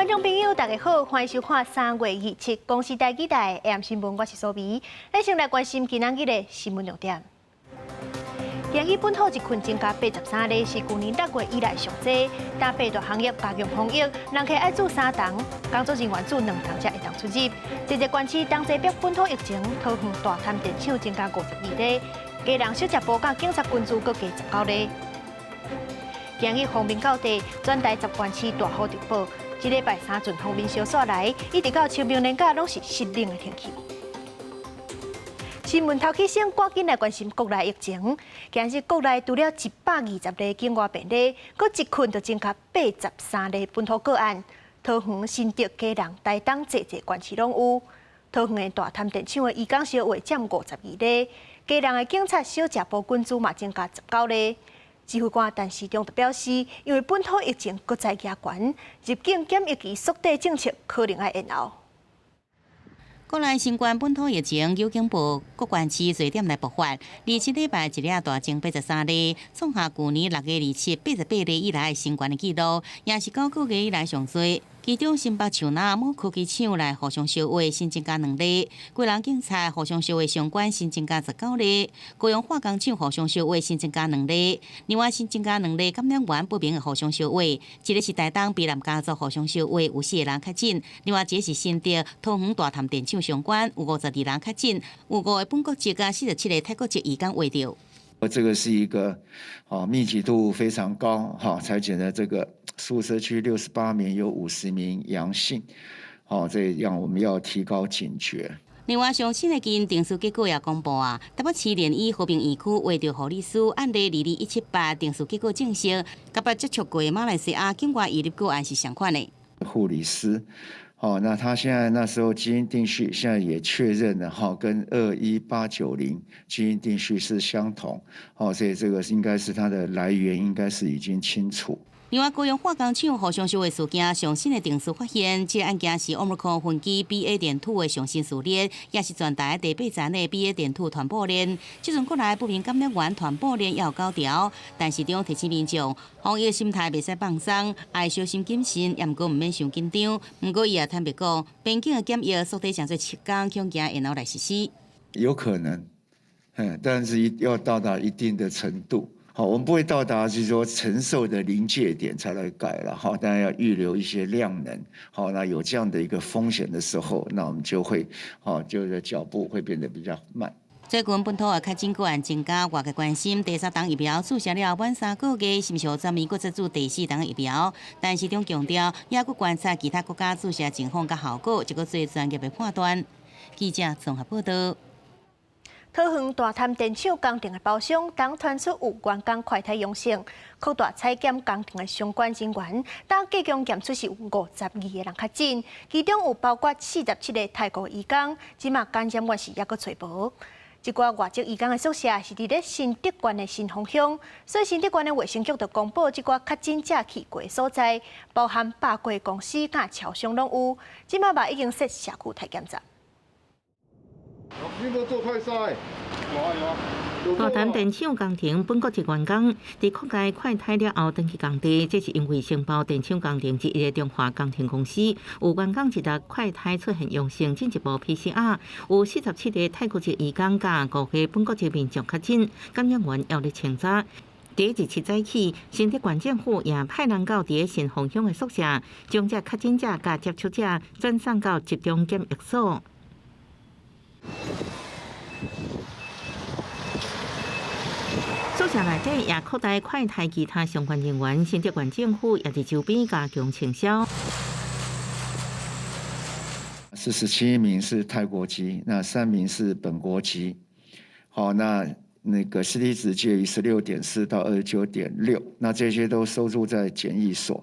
观众朋友，大家好，欢迎收看3月27公视台记台 AM 新闻，我是苏眉。咱先来关心今仔日的新闻重点。今日本土一群增加83例，是去年6月以来上济。但病毒行业加强防疫，人客爱煮3档，工作人员煮2档才会当出入。这个关区当这边本土疫情，桃园大潭电厂增加52例，家人小食部甲警察军驻各加19例。今日方面到地，全台10县市大雨特报。这礼拜3阵风面小煞来，一直到清明连假拢是湿冷的天气。新闻头起先赶紧来关心国内疫情。今日国内除了120例境外病例，搁一群就增加83例本土个案。桃园、新竹、嘉南、台东这县市拢有。桃园的大潭电厂的移工小话占52例，嘉南的警察小食部军驻嘛增加19例。指挥官陈时中就表示，因为本土疫情搁再加悬，入境检疫期缩短政策可能要延后。国内新冠本土疫情，有警部各县市瑞点来爆发，27礼拜一日大增83例，创下去年6月27 88例以来新冠的纪录，也是9个月以来上最。其中新北树林某科技厂内互相烧话新增加2例，贵人警察互相烧话相关新增加19例，高雄化工厂互相烧话新增加2例，另外新增加2例感染源不明的互相烧话，一个是台东卑南家族互相烧话有4个人确诊，另外一个是新竹桃园大潭电厂相关有52人确诊，有5个本国籍甲47个泰国籍移工画到。这个是一个密集度非常高裁剪的这个宿舍区68名有50名阳性，这样我们要提高警觉。另外，上新的基因定数结果也公布啊，台北市联医和平医区画到护理师案例22178定数结果证实，甲捌接触过马来西亚境外移入个案是相款的。护理师。那他现在那时候基因定序现在也确认了跟21890基因定序是相同，所以这个应该是它的来源应该是已经清楚。另外，高雄化工厂互相烧的事件上新的定数发现，这个案件是 Omicron 分支 BA.2 的上新序列，也是全台第8层的 BA.2 传播链。这阵国内不明感染源传播链也有9条，但是中提醒民众，防疫心态袂使放松，爱小心谨慎，也毋过毋免伤紧张。不过伊也坦白讲，边境的检疫缩短上最7天，恐惊然后来实施。有可能，但是要到达一定的程度。我们不会到达就是说承受的临界点才来改了，当然要预留一些量能。那有这样的一个风险的时候，那我们就会就是脚步会变得比较慢。最近本土的确诊个案增加，外界关心第3档疫苗注射了满3个月，是毋是专门搁接种第4档的疫苗？但市长强调，也搁观察其他国家注射情况甲效果，一个做专业的判断。记者综合报道。桃园大潭电厂工程的包厢，当传出有员工快筛阳性，扩大采检工程的相关人员，当计共检出是有52个人确诊，其中有包括47个泰国移工，即马感染源是还阁找无。一寡外籍移工的宿舍是伫咧新德县的新丰乡，所以新德县的卫生局就公布，即寡确诊者去过所在，包含百货公司甲超商拢有，即马嘛已经设社区体检站。你无做快筛？有啊。大潭电厂工程本国籍员工伫扩大快筛了后，登去工地，这是因为承包电厂工程之一个中华工程公司有员工一日快筛出现阳性，进一步 PCR， 有47个泰国籍移工甲5个本国籍民众确诊，感染源要咧清查。第17早起，新竹县政府也派人到伫新丰乡的宿舍，将这确诊者甲接触者转送到集中检疫所。宿舍内底也扩大快筛其他相关人员，新竹县政府也伫周边加强清消。47名是泰国籍，那3名是本国籍。那个 CT 值介于16.4到29.6，那这些都收住在检疫所。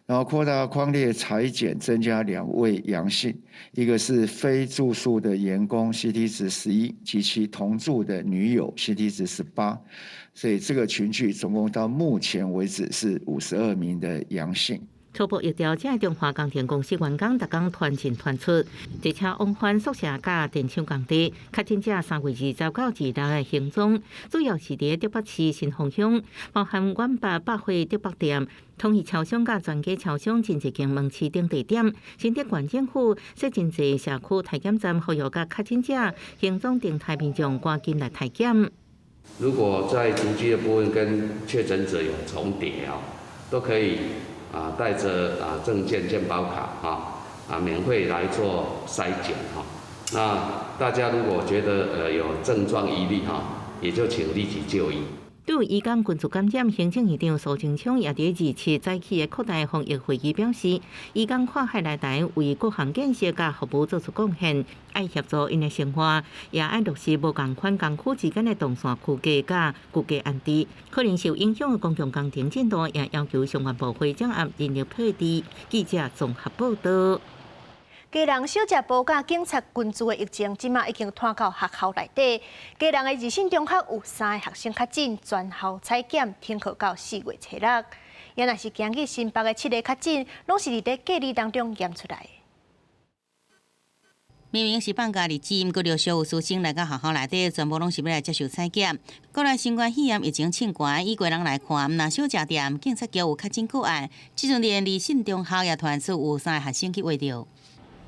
然后扩大匡列采检，增加2位阳性，一个是非住宿的员工 CT 值11，及其同住的女友 CT 值18，所以这个群聚总共到目前为止是52名的阳性。初步疫调，这中华工程公司员工逐工团进团出，一车往返宿舍甲电厂工地。确诊者3月20到26的行踪，主要是伫竹北市新丰乡，包含远百百货竹北店、统一超商甲全家超商真济间门市等地点。新竹县政府设真济社区体检站，呼吁甲确诊者行踪动态民众赶紧来体检。如果在足迹的部分跟确诊者有重叠都可以带着证件、健保卡免费来做筛检那大家如果觉得有症状疑虑也就请立即就医。对于医工群组感染，行政院长苏贞昌也伫27早起的扩大防疫会议表示，医工跨海来台为各项建设甲服务做出贡献，爱协助因的生活，也爱落实无共款工区之间的动线区隔甲区隔安置。可能受影响的公共工程进度，也要求相关部会掌握人力配置。记者综合报道。家人小食部甲警察群组的疫情，即马已经传到学校内底。家人的二信中学有3个学生确诊，全校采检停课到4月初6。也若是今日新北的7个确诊，拢是伫隔离当中验出来的。明明是放假日子，不过陆续有师生来到学校内底，全部拢是要来接受采检。国内新冠肺炎疫情升悬，以个人来看，若小食店、警察局有确诊个案，即阵连二信中学也传出有3个学生去挖着。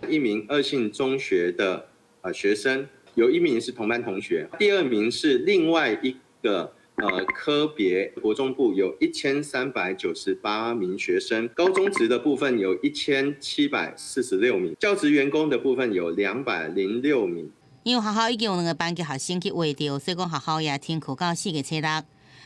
一名2信中学的学生，有1名是同班同学，第2名是另外一个科别国中部有1398名学生，高中职的部分有1746名，教职员工的部分有206名。因为学校已经有2个班级学生去挖着，所以讲学校也停课到4月初6。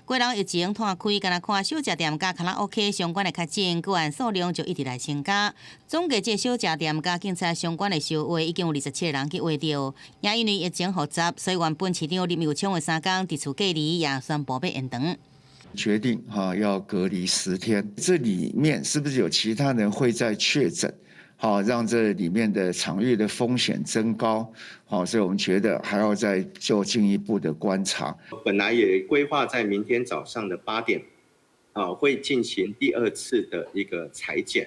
过人疫情摊开，敢若看小食店甲卡拉 OK 相关的确诊个案数量就一直来增加。总计这小食店甲警察相关的收获已经有27个人去挖着，也因为疫情复杂，所以原本市长林右昌的3天伫厝隔离也宣布要延长。决定要隔离10天，这里面是不是有其他人会再确诊？让这里面的场域的风险增高，所以我们觉得还要再做进一步的观察。本来也规划在明天早上的8点，会进行第2次的一个采检。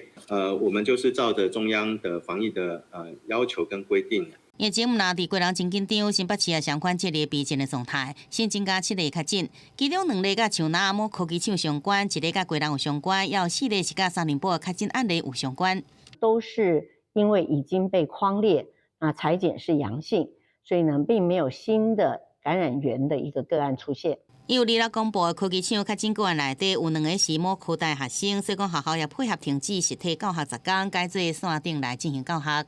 我们就是照着中央的防疫的要求跟规定。疫情若伫过人真紧张，新北市也相关这个避震的状态，新增加7例确诊，其中2例甲像那某科技厂相关，1例甲过人有相关，也有4例是甲3年半的确诊案例有相关。都是因为已经被匡列，那采检是阳性，所以呢，并没有新的感染源的一个个案出现。有二六公布的科技厂确诊个案内底有2个是某科大学生，所以讲学校也配合停止实体教学10天，改做线顶来进行教学。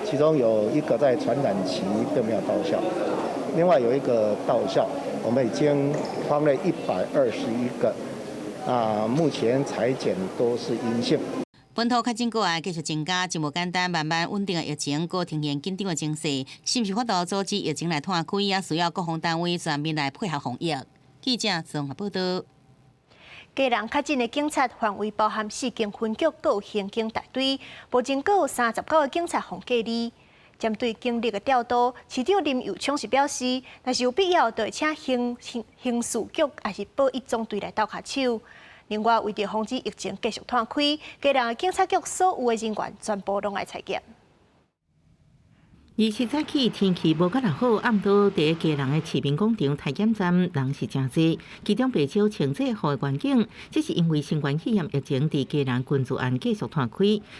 其中有1个在传染期并没有到校，另外有1个到校，我们已经匡列121个，目前采检都是阴性。本土确诊个案继续增加，真无简单，慢慢稳定的疫情，搁呈现紧张的情势，是毋是法度阻止疫情来摊开，也需要各方单位全面来配合防疫。记者综合报道。家人确诊的警察范围包含4间分局，各有刑警大队，目前各有39个警察防隔离。针对警力的调度，市长林右昌是表示，若是有必要，就会请刑事局还是保一总队来斗下手。另外，为着防止疫情继续摊开，家人的警察局所有的人员全部拢来采检。27早起天气无甲那好，暗晡伫家人的市民广场体检站人是真多，其中不少穿制服的员警，这是因为新冠肺炎疫情伫家人群组案继续摊开，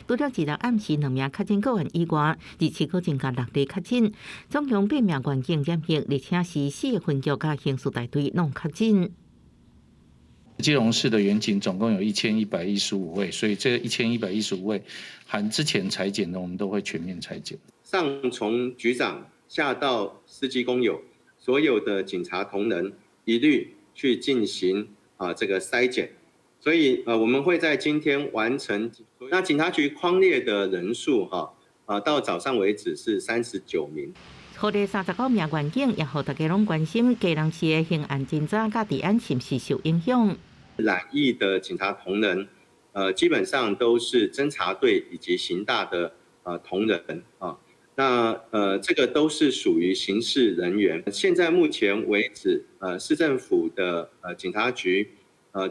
除了1日暗时2名确诊个案以外，27个增加6例确诊，总共8名员警染疫，而且是4个分局甲刑事大队拢确诊。基隆市的员警总共有1115位，所以这1115位含之前采检的，我们都会全面采检。上从局长下到司机工友，所有的警察同仁一律去进行这个筛检，所以我们会在今天完成。那警察局匡列的人数到早上为止是39名。好的39名员警也互大家拢关心，家人市的刑案侦查甲治安是毋是受影响？染疫的警察同仁，基本上都是侦查队以及刑大的同仁那这个都是属于刑事人员。现在目前为止，市政府的警察局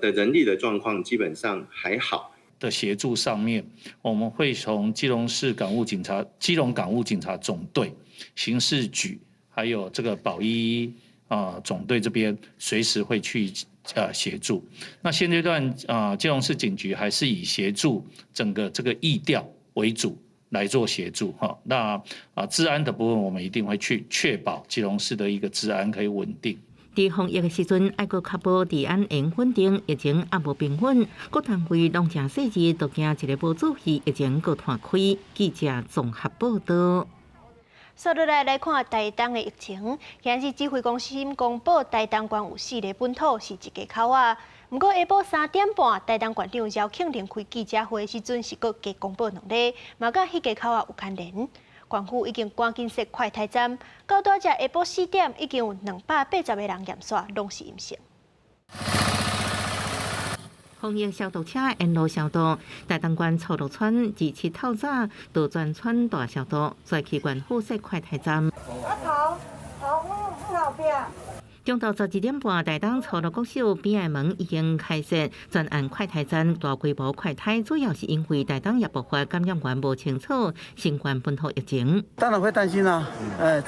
的人力的状况基本上还好。的协助上面，我们会从基隆港务警察总队、刑事局，还有这个保一总队这边随时会去协助。那现阶段基隆市警局还是以协助整个这个疫调为主来做协助哈。那治安的部分，我们一定会去确保基隆市的一个治安可以稳定。伫防疫的时阵，爱搁确保治安会稳定，疫情也无平稳。各单位拢正细致，都惊一个无注意，疫情搁摊开。记者综合报道。接落来看台东的疫情，今日指挥中心公布台东县有4个本土是一家口仔。不过下晡3点半，台东县长姚庆林开记者会时阵是搁加公布2例，嘛甲迄家口仔有牵连。县府已经赶紧设快筛站，到大只下晡4点，已经有280个人验刷，拢是阴性。防疫消毒车沿路消毒，台东县草鹿村27透早都全村大消毒，再去县府设快筛站。后边。中昼12点半，台东草鹿国小边的门已经开设，专案快筛站大规模快筛，主要是因为台东也爆发感染源不清楚新冠本土疫情。当然会担心啊，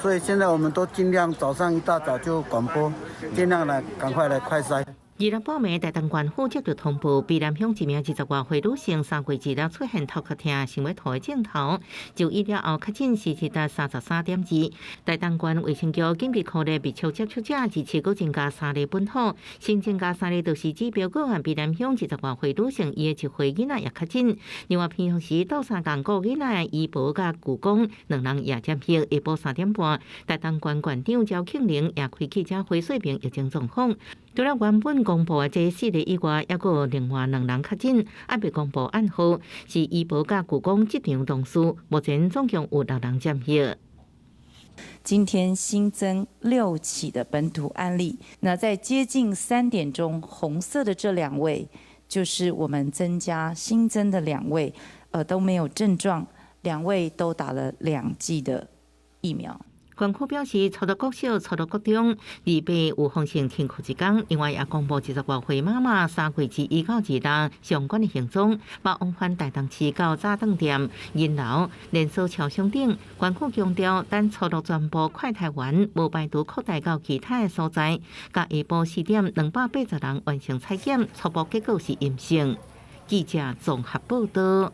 所以现在我们都尽量早上一大早就广播，尽量来赶快来快筛。2日半暝，台东县府接到通报，卑南乡一名20外岁女性3月2日出现头壳痛、想要吐的症头，就医了后确诊时是达33.2。台东县卫生局紧急考虑密切接触者，自此搁增加3例本土，新增加3例都是指标个案。卑南乡20外岁女性，伊的1岁囡仔也确诊。另外，平时到3公个囡仔医保甲舅公2人也染疫。下晡3点半，台东县县长姚庆林也开记者会说明疫情状况。除了原本公布的这4例以外，还佫有另外2人确诊，还未公布暗号，是医保甲舅公这场同事。目前总共有6人染疫。今天新增6起的本土案例，那在接近3点钟，红色的这2位就是我们新增的2位，都没有症状，2位都打了2剂的疫苗。县府表示，草鹿国小、草鹿国中208有封城停课1天，另外也公布20外岁妈妈3月1到2日相关的行踪，包往返台东市到早顿店、银楼、连锁超商等。县府强调，等草鹿全部快筛完，无排除扩大到其他的所在。甲下晡4点，280人完成采检，初步结果是阴性。记者综合报道。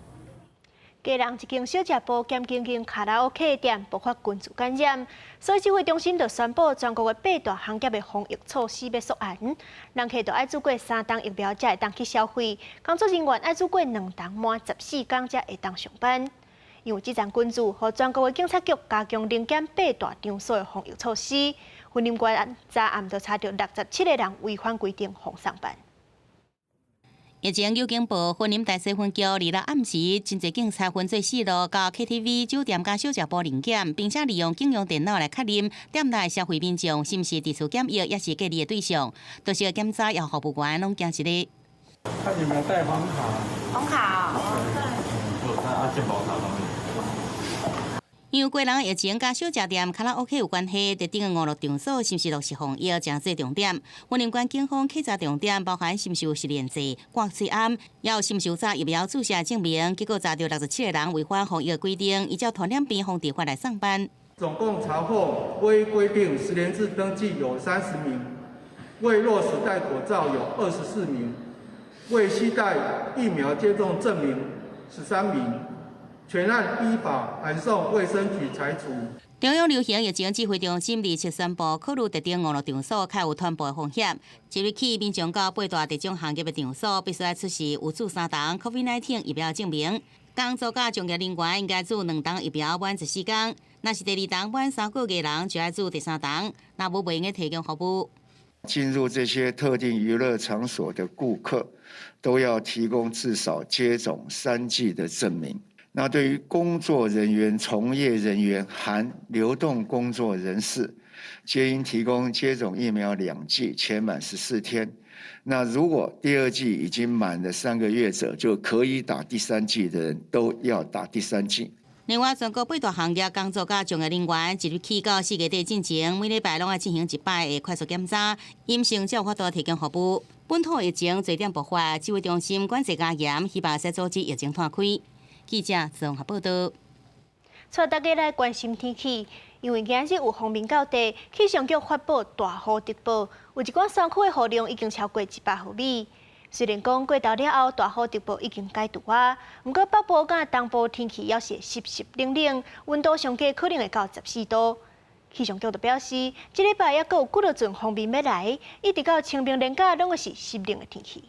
家人一间小食部兼卡拉 OK 店爆发群组感染，所以指挥中心就宣布全国的8大行业的防疫措施要缩限，人客就要做过3档疫苗才会当去消费，工作人员要做过2档满14天才会当上班。因为这场群组，和全国的警察局加强临检8大场所的防疫措施，婚姻官昨暗就查到67个人违反规定妨上班。疫情有警报，婚姻大细分局2日暗时，真侪警察分做4路到 KTV、酒店甲小食部临检，并且利用警用电脑来确认店内消费民众是毋是第次检疫，也是隔离的对象。多少检查也服务员拢惊一个。看有没有带黄卡？黄卡因为个人疫情甲小食店、卡拉 OK 有关系，特定的5路场所是毋是落实防疫，正做重点。婚姻关警方稽查重点包含是毋是有实验制、挂嘴暗，也有是毋是有查疫苗注射证明。结果查到67个人违反防疫规定，依照传染病防治法来上班。总共查获未规定实联制登记有30名，未落实戴口罩有24名，未携带疫苗接种证明13名。全案依法函送卫生局裁处。中央流行疫情指挥中心2日宣布，考虑特定5路场所较有传播的风险。即日起，民众到8大特种行业的场所，必须要出示有注3档 COVID-19 疫苗证明。工作甲从业人员应该注2档疫苗满14天，若是第2档满3个月人，就要注第3档。若无袂用提供服务。进入这些特定娱乐场所的顾客，都要提供至少接种3剂的证明。那对于工作人员、从业人员含流动工作人士，皆应提供接种疫苗2剂，且满14天。那如果第2剂已经满了3个月者，就可以打第3剂的人都要打第3剂。另外，全国8大行业工作甲从业人员1日起到4月底进前，每礼拜拢要进行1摆的快速检查，阴性才有法度提供服务。本土疫情侪点爆发，指挥中心管制加严，希望使阻止疫情拓开。记者综合报道。带大家来关心天气，因为今日有风面较大，气象局发布大雨特报，有一寡山区的雨量已经超过100毫米。虽然讲过头了后，大雨特报已经解除啊，不过北部甲东部天气还是湿湿冷冷，温度上低可能会到14度。气象局就表示，这礼拜还阁有几多阵风面要来，一直到清明连假拢个是湿冷的天气。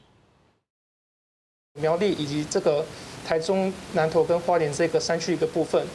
苗栗以及这个台中、南投跟花莲这个山区一个部分，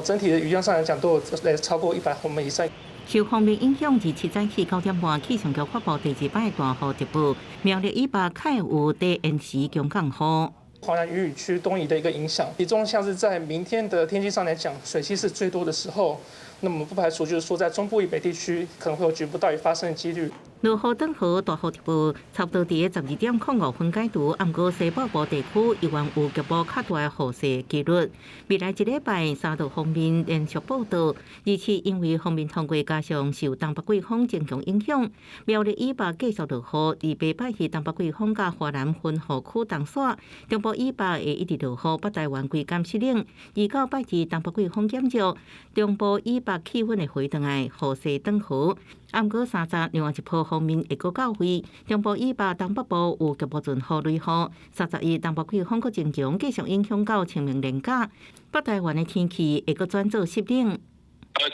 整体的雨量上来讲都有超过100毫米以上。受风面影响，自7早起9点半，气象局发布第2摆大雨特报，苗栗以北较有低延时强降雨。华南雨区东移的一个影响，其中像是在明天的天气上来讲，水汽是最多的时候，那么不排除就是说在中部以北地区可能会有局部大雨发生的几率。落雨等候大雨特报，差不多伫12点05分解除。暗过西北部地区依然有局部较大的雨势几率。未来1礼拜3道方面连续报道，而且因为风面通过加上受东北季风增强影响，苗栗以北继续落雨，而北北是东北季风甲华南分河区东线，中部以北会一直落雨，北台湾规间湿冷。而到拜二东北季风减弱，中部以北气温会回转来，雨势转好。暗过3早，另外一波方面会阁到位，中部以北、东北部有局部阵雨雷雨。31东北季风阁增强，继续影响到清明连假。北台湾的天气会阁转做湿冷。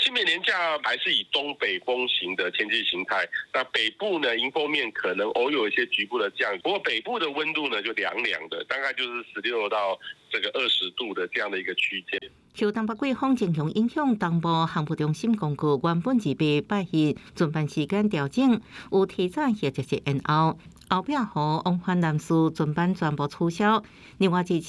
清明连假还是以东北风型的天气形态，那北部呢，迎风面可能偶有一些局部的降雨，不过北部的温度呢就凉凉的，大概就是16到20度的这样的一个区间。受东北季风增强影响，东部航空中心公告原本2拜日准班时间调整，有提早或延后。后壁雨往返南市准班全部取消。另外礼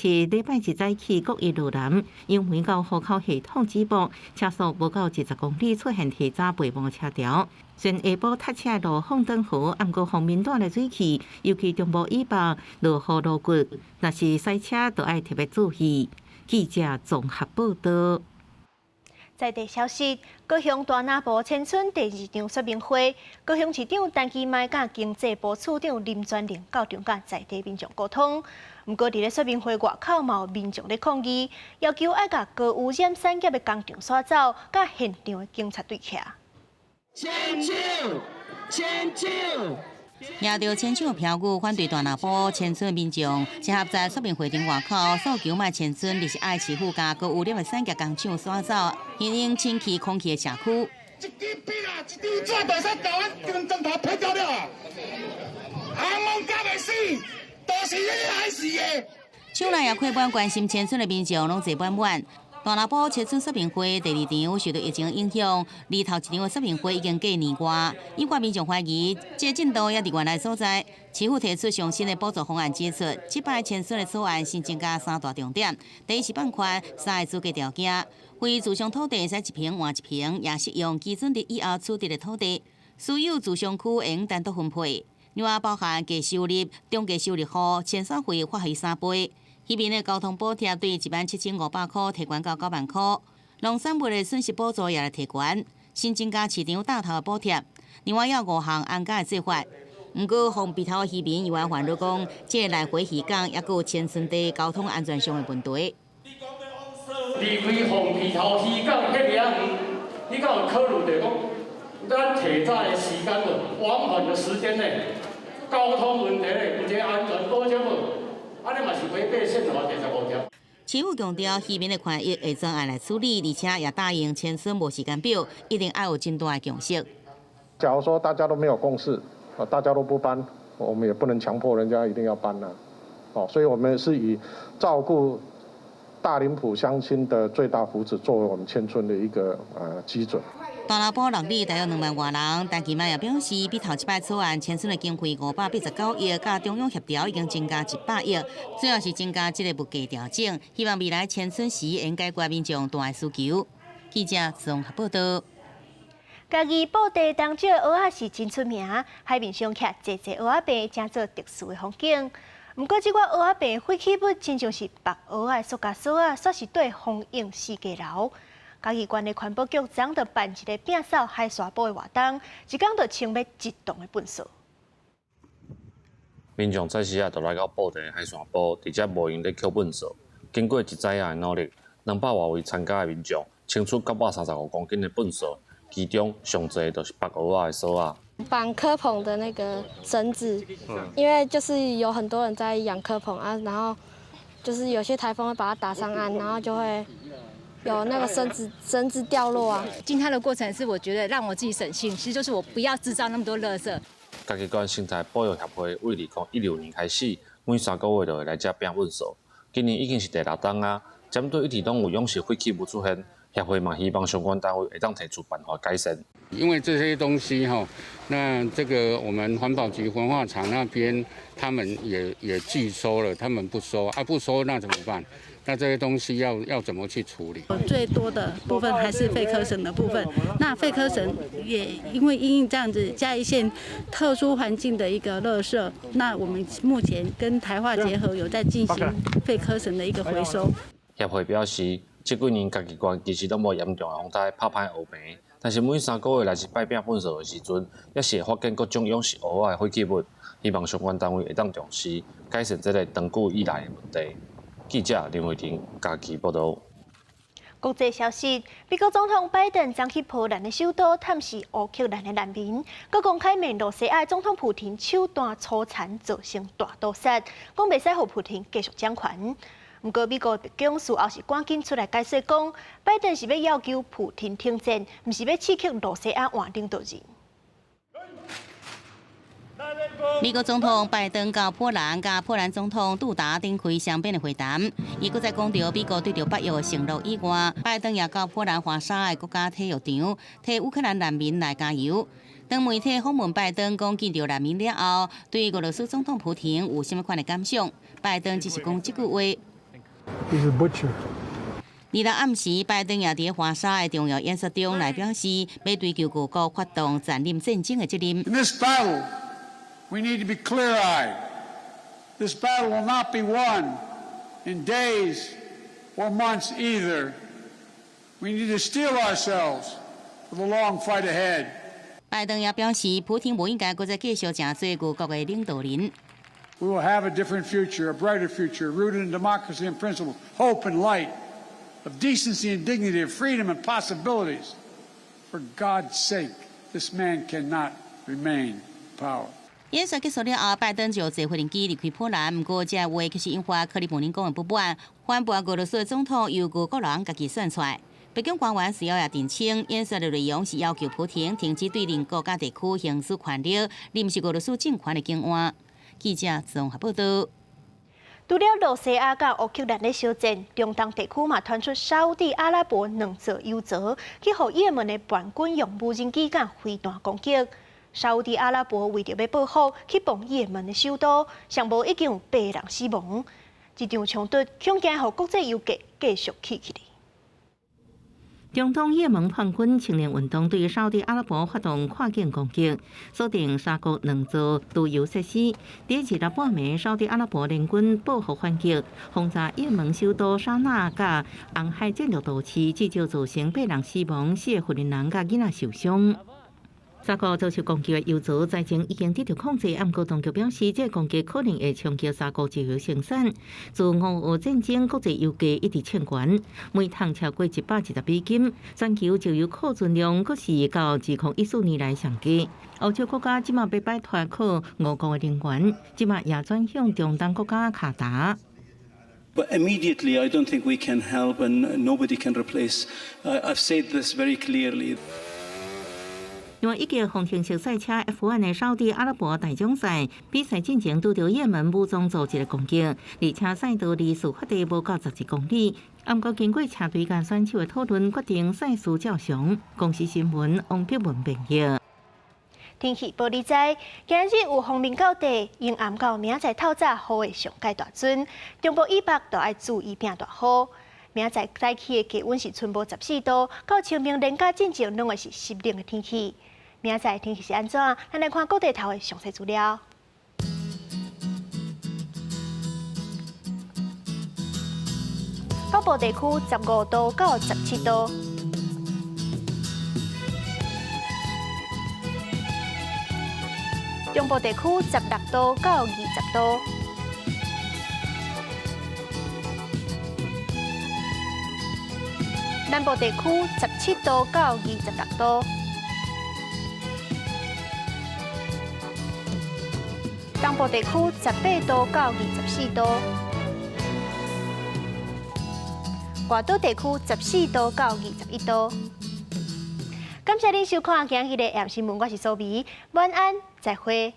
拜1早起各一路南，因为到河口系统止步，车速无到20公里，出现提早备忘车条。虽下晡塞车路放灯河，暗过方面带来水汽，尤其中部以北落雨路骨，若是塞车，就要特别注意。记者综合报道。在地消息，高雄大南部千村第2场说明会，高雄市长陈其迈甲经济部次长林全玲到场甲在地民众沟通。不过，伫咧说明会外口嘛有民众咧抗议，要求爱甲高污染产业的工厂刷走，甲现场的警察对徛。牵手，牵手。抓到牵手票据，反对大南部千村民众集合在说明会场外口，诉求卖千村就是爱市府甲高污染的产业工厂刷走，因应清气空气的社区。一支笔啊，一张纸就使甲阮金钟头批掉了啊！阿蒙甲袂死，都是你害死的。厂内也开班关心千村的民众拢坐满满。大南部千村说明会第2场受到疫情影响，离头1场的说明会已经过年外，有寡民众怀疑这进度也伫原来所在。市府提出上新的补助方案，指出这摆千村的草案新增加3大重点：第一是放宽3个资格条件，非自商土地使1坪换1坪，也适用基准地以后取得的土地，私有自商区会用单独分配。另外包含低收入、中低收入户，签算费发还3倍。迄边的交通补贴对17500块提悬到9万块，农产物的损失补助也来提悬，新增加市场大头的补贴。另外，还有5项安家的做法。不过，红鼻头的渔民又烦恼讲，这来回渔港也有千村地交通安全上的问题。离开红鼻头渔港迄边，你敢有考虑着讲，咱提早的时间无，往返的时间呢，交通问题呢，有一个安全保障无？安尼嘛是违背宪法第15条。市府强调，渔民的权益会专案来处理，而且也答应千村无时间表，一定要有真大的共识。假如说大家都没有共识，大家都不搬，我们也不能强迫人家一定要搬呐。所以我们是以照顾大林埔乡亲的最大福祉作为我们千村的一个基准。大南部6里大约2万多人，但今麦也表示，比头一摆草案千村的经费589亿，甲中央协调已经增加100亿，主要是增加这个物价调整，希望未来千村时应解决民众大的需求。记者综合报道。家己布袋当少蚵仔是真出名，海面上徛济蚵仔病，真做特殊的风景。不过，这款蚵仔病废弃物亲像是白蚵仔塑胶锁啊，煞是对风影世界楼。嘉义县的环保局昨就办一个摒扫海沙堡的活动，一天就清灭1栋的粪扫。民众早时啊，就来到布袋海沙堡，直接无用咧捡粪扫。经过一早仔的努力，200多位参加的民众清出935公斤的粪扫，其中上侪就是白蚵仔的锁啊。绑蚵棚的那个绳子，因为就是有很多人在养蚵棚啊，然后就是有些台风会把它打上岸，然后就会有那个绳子掉落啊。进滩的过程是我觉得让我自己省心，其实就是我不要制造那么多垃圾。嘉义县生态保育协会为2016年开始，每3个月就会来这摒粪扫，今年已经是第6冬啊。针对一直拢有勇士废弃物出现，协会嘛希望相关单位会当提出办法改善。因为这些东西那这个我们环保局焚化厂那边他们也拒收了，他们不收啊，不收那怎么办？那这些东西要怎么去处理？最多的部分还是废科省的部分。那废科省也因为因应这样子嘉义县特殊环境的一个垃圾，那我们目前跟台化结合，有在进行废科省的一个回收。协会表示，这几年嘉义县其实都无严重的风灾拍歹黑病，但是每3个月来一摆摒粪扫的时阵，也是会发现各种勇士蚵仔的废弃物，希望相关单位会当重视，改善这个长久以来的问题。记者林伟霆嘉义报道。国际消息：美国总统拜登将去波兰的首都探视乌克兰的难民，佮公开面罗西亚总统普廷手段粗残，造成大屠杀，讲袂使让普廷继续掌权。不过，美国讲事后是赶紧出来解释，讲拜登是要求普廷停战，唔是要刺激罗西亚换领导人。美国总统拜登到波兰，甲波兰总统杜达展开双边的会谈。伊搁再讲到，美国对着北约的承诺以外，拜登也到波兰华沙的国家体育场，替乌克兰难民来加油。当媒体访问拜登，讲见到难民了后，对俄罗斯总统普廷有甚物款的感想？拜登只是讲这句话。He's a butcher. 二日暗时，拜登也伫华沙的重要演说中来表示，要追究俄国发动占领战争的责任。 In this battle, we need to be clear-eyed. This battle will not be won in days or months either. We need to steel ourselves for the long fight ahead. 拜登也表示，普廷无应该再继续正做俄国的领导人。 We will have a different future, a brighter future, rooted in democracy and principle, hope and light, of decency and dignity, of freedom and possibilities. For God's sake, this man cannot remain in power. 演说结束了后，拜登就坐飞机离开波兰。不过，这话却是引发克里姆林宫的不满，反驳俄罗斯的总统由俄国人家己选出来。北京官员随后也澄清，演说的内容是要求普廷停止对邻国家地区行使权力，临时俄罗斯政权的境外。记者综合报道。除了罗西亚甲乌克兰的小战，中东地区嘛传出沙地阿拉伯两座油槽去互也门的叛军用无人机甲飞弹攻击。沙地阿拉伯为着要报复，去bomb也门的首都，上无已经有8人死亡。这场冲突恐惊互国际油价继续起来。中东也门叛军青年运动对沙特阿拉伯发动跨境攻击，锁定3国2座旅游设施。第2日半暝，沙特阿拉伯联军报复反击，轰炸也门首都沙那甲红海战略都市，至少造成8人死亡，4个妇人甲囡仔受伤。3国遭受攻击的油槽早前已经得到控制，不过当局表示，这攻击可能会冲击3国石油生产。自俄乌战争，国际油价一直抢悬，每桶超过110美金，全球石油库存量佫是到2014年来上低。欧洲国家即马要摆脱靠俄国的能源，即马也转向中东国家卡达。 But immediately, I don't think we can help, and nobody can replace. I've said this very clearly. 因为一届红天色赛车 F1 的沙特阿拉伯大奖赛比赛进程拄到也门武装组织的攻击，而且赛道离事发地无到11公里。不过经过车队甲选手的讨论，决定赛事照常。公司新闻王碧文评论。天气报你知，今日有风面到地，阴暗到明仔透早雨的上界大准，中部以北就要注意变大雨。明仔早起的气温是春无14度，到清明连假进前拢会是湿冷的天气。明仔天气是安怎？咱来看各地头的详细资料。北部地区15度到17度。中部地区16度到20度，南部地区17度到26度，东部地区18度到24度，外岛地区14度到21度。感谢您收看今日的《AM新闻》，我是苏眉，晚安，再会。